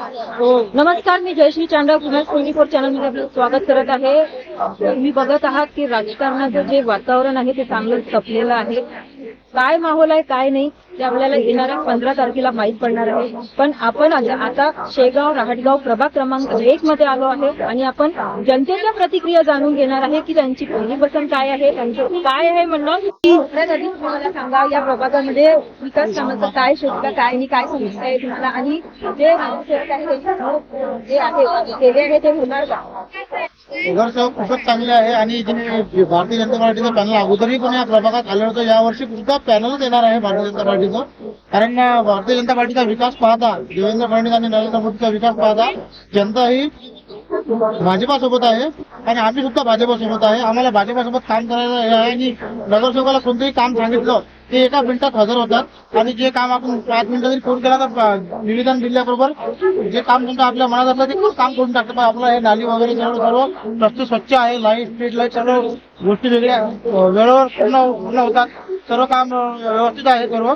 नमस्कार, मी जयश्री चांडा पुन्हा 24 चॅनलमध्ये आपलं स्वागत करत आहे. तुम्ही बघत आहात की राजकारणाचं जे वातावरण आहे ते चांगलं तपलेलं आहे. काय माहोल आहे काय नाही ते आपल्याला येणाऱ्या 15 तारखेला माहीत पडणार आहे. पण आपण आता शेगाव राहटगाव प्रभाग क्रमांक 1 मध्ये आलो आहे आणि आपण जनतेच्या प्रतिक्रिया जाणून घेणार आहे की त्यांची पहिली पसंत काय आहे, त्यांचं काय आहे म्हणणं. की त्यासाठी तुम्हाला सांगा, या प्रभागामध्ये विकास कामाचं काय शोधलं, काय नाही, काय समस्या आहे तुम्हाला, आणि जे नगरसेवक आहे जे आहे केले आहे ते होणार का? नगरसेवक खूपच चांगले आहे आणि जे भारतीय जनता पार्टीचं पॅनल अगोदरही पण या प्रभागात आलं होतं, यावर्षी सुद्धा पॅनलच येणार आहे भारतीय जनता पार्टीचं. कारण भारतीय जनता पार्टीचा विकास पाहता, देवेंद्र फडणवीस आणि नरेंद्र मोदीचा विकास पाहता जनता ही भाजपासोबत आहे आणि आम्ही सुद्धा भाजपासोबत आहे. आम्हाला भाजपासोबत काम करायला हे आहे आणि नगरसेवकाला कोणतंही काम सांगितलं ते एका मिनिटात हजर होतात आणि जे काम आपण 5 मिनिटं जरी फोन केला तर निवेदन दिल्याबरोबर जे काम तुमचं आपल्या मनात असलं ते काम करून टाकतं. पण आपलं हे नाली वगैरे सर्व रस्ते स्वच्छ आहे, लाईट स्ट्रीट लाईट सर्व गोष्टी वेगळ्या वेळेवर पूर्ण होतात. सर्व काम व्यवस्थित आहे सर्व.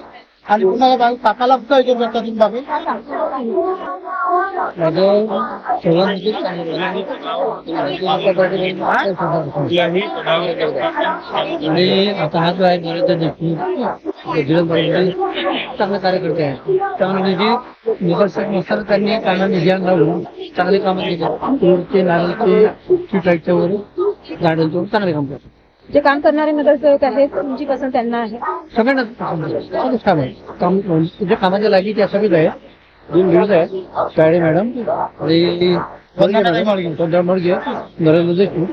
आणि पुन्हा टाकायला सुद्धा येतो शकतात तुम्ही बाबी. आणि आता हा जो आहे चांगले कार्यकर्ते आहेत, त्यामुळे जी नगरसेवक नसताना त्यांनी कामांना ध्यान लावून चांगले कामं केले. नारळचे स्ट्रीट वर झाडांचे चांगले काम करतात. जे काम करणारे नगरसेवक आहेत तुमची पसंत त्यांना आहे? सगळ्यांना काम आहे. काम तुझ्या कामाच्या लागी त्या सगळीच आहे. 2 न्यूज आहेत, काळे मॅडम आणि मडगे, नरेंद्र देशमुख,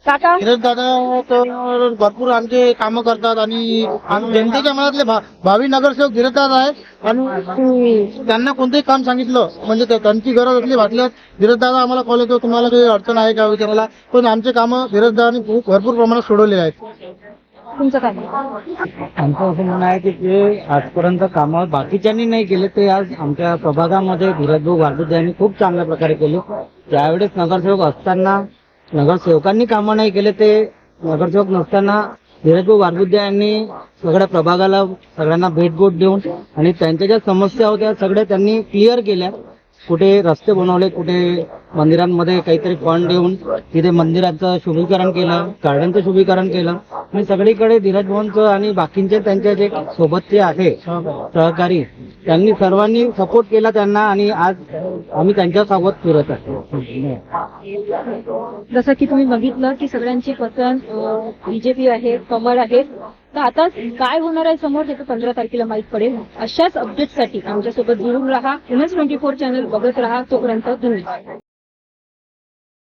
काका किरण दादा तर भरपूर आमचे कामं करतात आणि जनतेच्या मनातले भावी नगरसेवक धीरज दादा आहेत. आणि त्यांना कोणतंही काम सांगितलं म्हणजे त्यांची गरज असली वाटल्यास धीरज दादा आम्हाला कॉल येतो, तुम्हाला काही अडचण आहे का विचारायला. पण आमचे कामं धीरज दादांनी खूप भरपूर प्रमाणात सोडवले आहेत. तुमचं काय? आमचं असं म्हणणं आहे की जे आजपर्यंत कामं बाकीच्यांनी नाही केले ते आज आमच्या प्रभागामध्ये धीरजभाऊ गारबुद्दे यांनी खूप चांगल्या प्रकारे केले. त्यावेळेस नगरसेवक असताना नगरसेवकांनी कामं नाही केले, ते नगरसेवक नसताना धीरजभाऊ गारबुद्दे यांनी सगळ्या प्रभागाला सगळ्यांना भेटबोट देऊन आणि त्यांच्या ज्या समस्या होत्या सगळ्या त्यांनी क्लिअर केल्या. कुठे रस्ते बनवले, कुठे मंदिरांमध्ये काहीतरी फंड देऊन तिथे मंदिराचं शुभीकरण केलं, गार्डनचं शुभीकरण केलं. आणि सगळीकडे धीरज भाऊंचं आणि बाकींचे त्यांचे जे सोबतचे आहे सहकारी त्यांनी सर्वांनी सपोर्ट केला त्यांना आणि आज आम्ही त्यांच्या सोबत फिरत आहे. जसं की तुम्ही बघितलं की सगळ्यांची पसंत बीजेपी आहे, कमळ आहे. तर आता काय होणार आहे समोर ते 15 तारखेला माहीत पडेल. अशाच अपडेटसाठी आमच्यासोबत जुळून राहा. MS24 चॅनल बघत राहा. तोपर्यंत धन्यवाद.